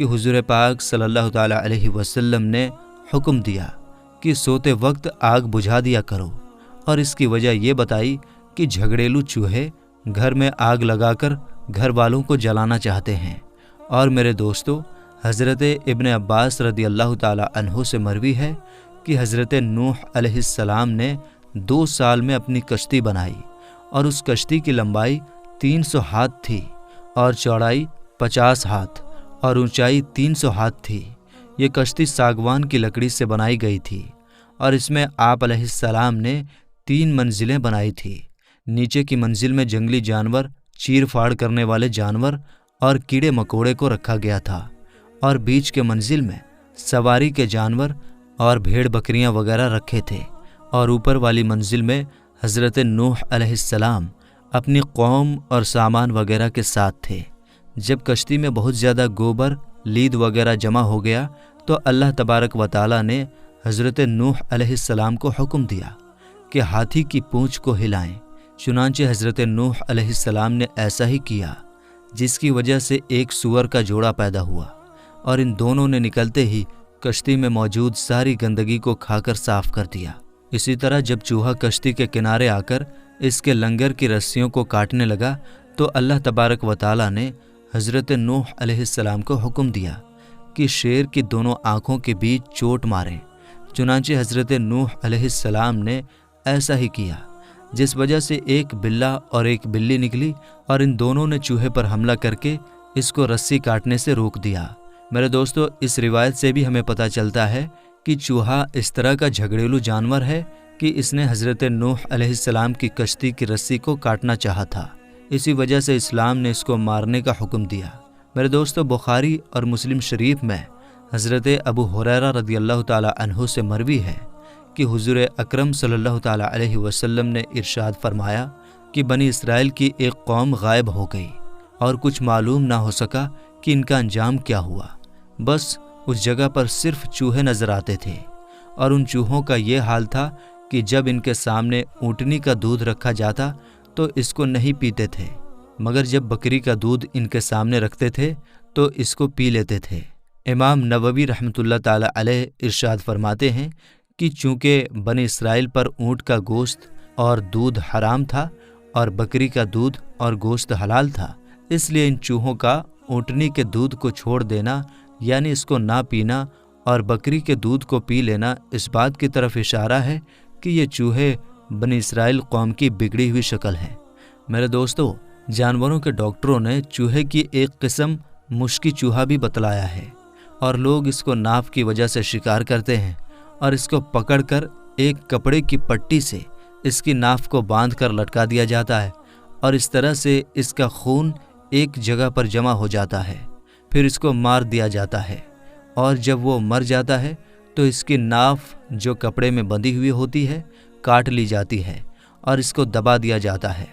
کہ حضور پاک صلی اللہ تعالیٰ علیہ وسلم نے حکم دیا کہ سوتے وقت آگ بجھا دیا کرو، اور اس کی وجہ یہ بتائی کہ جھگڑیلو چوہے گھر میں آگ لگا کر گھر والوں کو جلانا چاہتے ہیں۔ اور میرے دوستو، حضرت ابن عباس رضی اللہ تعالیٰ عنہ سے مروی ہے کہ حضرت نوح علیہ السلام نے 2 سال میں اپنی کشتی بنائی، اور اس کشتی کی لمبائی 300 ہاتھ تھی اور چوڑائی 50 ہاتھ اور اونچائی 300 ہاتھ تھی۔ یہ کشتی ساگوان کی لکڑی سے بنائی گئی تھی، اور اس میں آپ علیہ السلام نے 3 منزلیں بنائی تھی۔ نیچے کی منزل میں جنگلی جانور، چیر پھاڑ کرنے والے جانور اور کیڑے مکوڑے کو رکھا گیا تھا، اور بیچ کے منزل میں سواری کے جانور اور بھیڑ بکریاں وغیرہ رکھے تھے، اور اوپر والی منزل میں حضرت نوح علیہ السلام اپنی قوم اور سامان وغیرہ کے ساتھ تھے۔ جب کشتی میں بہت زیادہ گوبر، لید وغیرہ جمع ہو گیا تو اللہ تبارک و تعالیٰ نے حضرت نوح علیہ السلام کو حکم دیا کہ ہاتھی کی پونچھ کو ہلائیں۔ چنانچہ حضرت نوح علیہ السلام نے ایسا ہی کیا، جس کی وجہ سے ایک سور کا جوڑا پیدا ہوا، اور ان دونوں نے نکلتے ہی کشتی میں موجود ساری گندگی کو کھا کر صاف کر دیا۔ اسی طرح جب چوہا کشتی کے کنارے آ کر اس کے لنگر کی رسیوں کو کاٹنے لگا تو اللہ تبارک و تعالیٰ نے حضرت نوح علیہ السلام کو حکم دیا کہ شیر کی دونوں آنکھوں کے بیچ چوٹ ماریں۔ چنانچہ حضرت نوح علیہ السلام نے ایسا ہی کیا، جس وجہ سے ایک بلّا اور ایک بلی نکلی، اور ان دونوں نے چوہے پر حملہ کر کے اس کو رسی کاٹنے سے روک دیا۔ میرے دوستو، اس روایت سے بھی ہمیں پتہ چلتا ہے کہ چوہا اس طرح کا جھگڑیلو جانور ہے کہ اس نے حضرت نوح علیہ السلام کی کشتی کی رسی کو کاٹنا چاہا تھا۔ اسی وجہ سے اسلام نے اس کو مارنے کا حکم دیا۔ میرے دوستو، بخاری اور مسلم شریف میں حضرت ابو ہریرہ رضی اللہ تعالیٰ عنہ سے مروی ہے کہ حضور اکرم صلی اللہ تعالیٰ علیہ وسلم نے ارشاد فرمایا کہ بنی اسرائیل کی ایک قوم غائب ہو گئی، اور کچھ معلوم نہ ہو سکا کہ ان کا انجام کیا ہوا۔ بس اس جگہ پر صرف چوہے نظر آتے تھے، اور ان چوہوں کا یہ حال تھا کہ جب ان کے سامنے اونٹنی کا دودھ رکھا جاتا تو اس کو نہیں پیتے تھے، مگر جب بکری کا دودھ ان کے سامنے رکھتے تھے تو اس کو پی لیتے تھے۔ امام نووی رحمۃ اللہ تعالیٰ علیہ ارشاد فرماتے ہیں کہ چونکہ بنی اسرائیل پر اونٹ کا گوشت اور دودھ حرام تھا اور بکری کا دودھ اور گوشت حلال تھا، اس لیے ان چوہوں کا اونٹنی کے دودھ کو چھوڑ دینا، یعنی اس کو نہ پینا، اور بکری کے دودھ کو پی لینا اس بات کی طرف اشارہ ہے کہ یہ چوہے بنی اسرائیل قوم کی بگڑی ہوئی شکل ہے۔ میرے دوستو، جانوروں کے ڈاکٹروں نے چوہے کی ایک قسم مشکی چوہا بھی بتلایا ہے، اور لوگ اس کو ناف کی وجہ سے شکار کرتے ہیں، اور اس کو پکڑ کر ایک کپڑے کی پٹی سے اس کی ناف کو باندھ کر لٹکا دیا جاتا ہے، اور اس طرح سے اس کا خون ایک جگہ پر جمع ہو جاتا ہے۔ پھر اس کو مار دیا جاتا ہے، اور جب وہ مر جاتا ہے تو اس کی ناف جو کپڑے میں بندھی ہوئی ہوتی ہے کاٹ لی جاتی ہے، اور اس کو دبا دیا جاتا ہے۔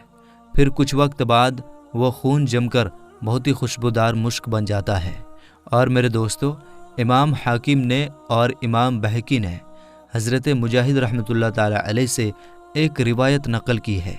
پھر کچھ وقت بعد وہ خون جم کر بہت ہی خوشبودار مشک بن جاتا ہے۔ اور میرے دوستو، امام حاکم نے اور امام بہقی نے حضرت مجاہد رحمۃ اللہ تعالیٰ علیہ سے ایک روایت نقل کی ہے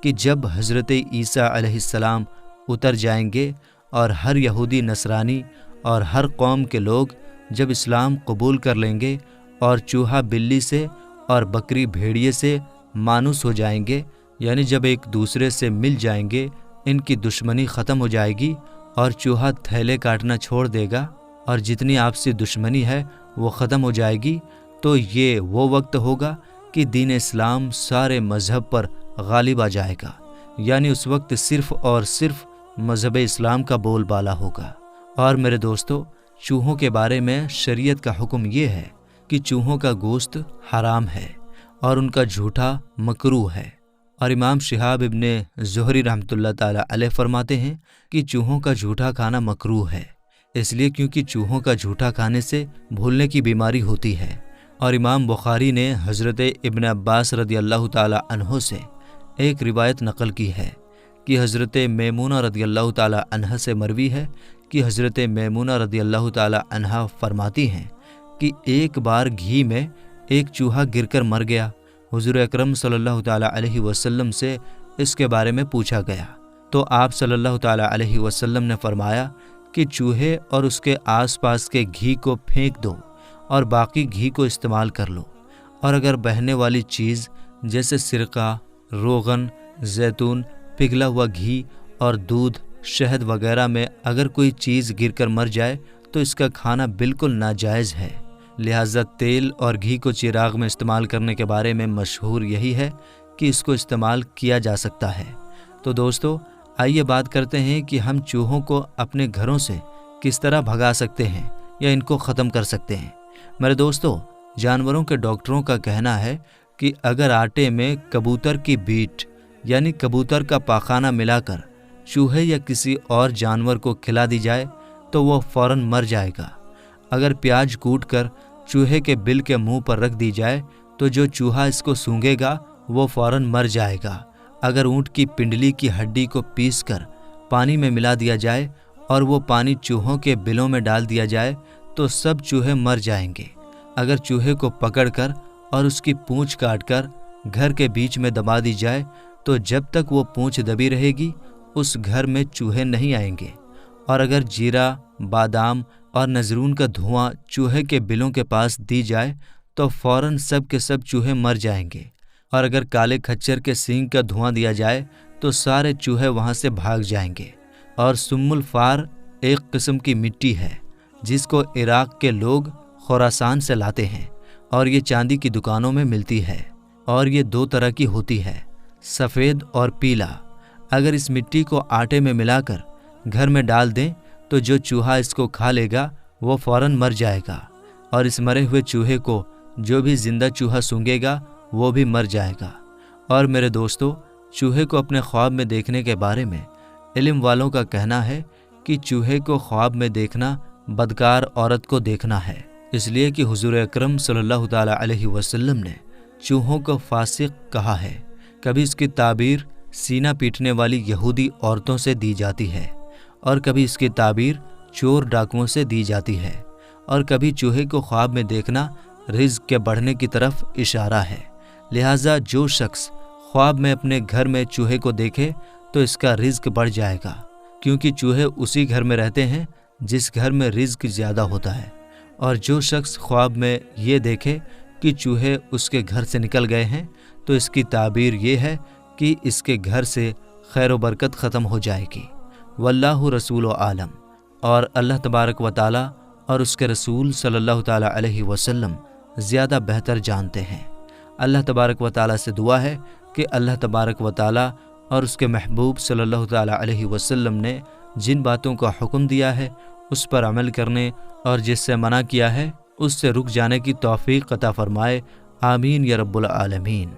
کہ جب حضرت عیسیٰ علیہ السلام اتر جائیں گے اور ہر یہودی، نصرانی اور ہر قوم کے لوگ جب اسلام قبول کر لیں گے اور چوہا بلی سے اور بکری بھیڑیے سے مانوس ہو جائیں گے، یعنی جب ایک دوسرے سے مل جائیں گے، ان کی دشمنی ختم ہو جائے گی اور چوہا تھیلے کاٹنا چھوڑ دے گا اور جتنی آپسی دشمنی ہے وہ ختم ہو جائے گی، تو یہ وہ وقت ہوگا کہ دین اسلام سارے مذہب پر غالب آ جائے گا، یعنی اس وقت صرف اور صرف مذہب اسلام کا بول بالا ہوگا۔ اور میرے دوستو، چوہوں کے بارے میں شریعت کا حکم یہ ہے کہ چوہوں کا گوشت حرام ہے اور ان کا جھوٹا مکروہ ہے۔ اور امام شہاب ابن زہری رحمۃ اللہ تعالیٰ علیہ فرماتے ہیں کہ چوہوں کا جھوٹا کھانا مکروہ ہے، اس لیے کیونکہ چوہوں کا جھوٹا کھانے سے بھولنے کی بیماری ہوتی ہے۔ اور امام بخاری نے حضرت ابن عباس رضی اللہ تعالیٰ عنہ سے ایک روایت نقل کی ہے کہ حضرت میمونہ رضی اللہ تعالیٰ عنہ سے مروی ہے کہ حضرت میمونہ رضی اللہ تعالیٰ عنہ فرماتی ہیں کہ ایک بار گھی میں ایک چوہا گر کر مر گیا۔ حضور اکرم صلی اللہ تعالیٰ علیہ وسلم سے اس کے بارے میں پوچھا گیا تو آپ صلی اللہ تعالیٰ علیہ وسلم نے فرمایا کہ چوہے اور اس کے آس پاس کے گھی کو پھینک دو اور باقی گھی کو استعمال کر لو، اور اگر بہنے والی چیز جیسے سرکہ، روغن، زیتون، پگھلا ہوا گھی اور دودھ، شہد وغیرہ میں اگر کوئی چیز گر کر مر جائے تو اس کا کھانا بالکل ناجائز ہے۔ لہٰذا تیل اور گھی کو چراغ میں استعمال کرنے کے بارے میں مشہور یہی ہے کہ اس کو استعمال کیا جا سکتا ہے۔ تو دوستو، آئیے بات کرتے ہیں کہ ہم چوہوں کو اپنے گھروں سے کس طرح بھگا سکتے ہیں یا ان کو ختم کر سکتے ہیں۔ میرے دوستو، جانوروں کے ڈاکٹروں کا کہنا ہے کہ اگر آٹے میں کبوتر کی بیٹ یعنی کبوتر کا پاخانہ ملا کر چوہے یا کسی اور جانور کو کھلا دی جائے تو وہ فوراً مر جائے گا۔ اگر پیاز کوٹ کر چوہے کے بل کے منہ پر رکھ دی جائے تو جو چوہا اس کو سونگھے گا وہ فوراً مر جائے گا۔ اگر اونٹ کی پنڈلی کی ہڈی کو پیس کر پانی میں ملا دیا جائے اور وہ پانی چوہوں کے بلوں میں ڈال دیا جائے تو سب چوہے مر جائیں گے۔ اگر چوہے کو پکڑ کر اور اس کی پونچھ کاٹ کر گھر کے بیچ میں دبا دی جائے تو جب تک وہ پونچھ دبی رہے گی اس گھر میں چوہے نہیں آئیں گے۔ اور اگر جیرا، بادام اور نزرون کا دھواں چوہے کے بلوں کے پاس دی جائے تو فوراً سب کے سب چوہے مر جائیں گے۔ اور اگر کالے کھچر کے سینگ کا دھواں دیا جائے تو سارے چوہے وہاں سے بھاگ جائیں گے۔ اور سم الفار ایک قسم کی مٹی ہے جس کو عراق کے لوگ خراسان سے لاتے ہیں، اور یہ چاندی کی دکانوں میں ملتی ہے، اور یہ 2 طرح کی ہوتی ہے، سفید اور پیلا۔ اگر اس مٹی کو آٹے میں ملا کر گھر میں ڈال دیں تو جو چوہا اس کو کھا لے گا وہ فوراً مر جائے گا، اور اس مرے ہوئے چوہے کو جو بھی زندہ چوہا سونگھے گا وہ بھی مر جائے گا۔ اور میرے دوستو، چوہے کو اپنے خواب میں دیکھنے کے بارے میں علم والوں کا کہنا ہے کہ چوہے کو خواب میں دیکھنا بدکار عورت کو دیکھنا ہے، اس لیے کہ حضور اکرم صلی اللہ تعالیٰ علیہ وسلم نے چوہوں کو فاسق کہا ہے۔ کبھی اس کی تعبیر سینہ پیٹنے والی یہودی عورتوں سے دی جاتی ہے، اور کبھی اس کی تعبیر چور ڈاکوؤں سے دی جاتی ہے، اور کبھی چوہے کو خواب میں دیکھنا رزق کے بڑھنے کی طرف اشارہ ہے۔ لہٰذا جو شخص خواب میں اپنے گھر میں چوہے کو دیکھے تو اس کا رزق بڑھ جائے گا، کیونکہ چوہے اسی گھر میں رہتے ہیں جس گھر میں رزق زیادہ ہوتا ہے۔ اور جو شخص خواب میں یہ دیکھے کہ چوہے اس کے گھر سے نکل گئے ہیں تو اس کی تعبیر یہ ہے کہ اس کے گھر سے خیر و برکت ختم ہو جائے گی۔ واللہ رسول و عالم، اور اللہ تبارک و تعالی اور اس کے رسول صلی اللہ تعالیٰ علیہ وسلم زیادہ بہتر جانتے ہیں۔ اللہ تبارک و تعالیٰ سے دعا ہے کہ اللہ تبارک و تعالیٰ اور اس کے محبوب صلی اللہ تعالیٰ علیہ وسلم نے جن باتوں کا حکم دیا ہے اس پر عمل کرنے اور جس سے منع کیا ہے اس سے رک جانے کی توفیق عطا فرمائے۔ آمین یا رب العالمین۔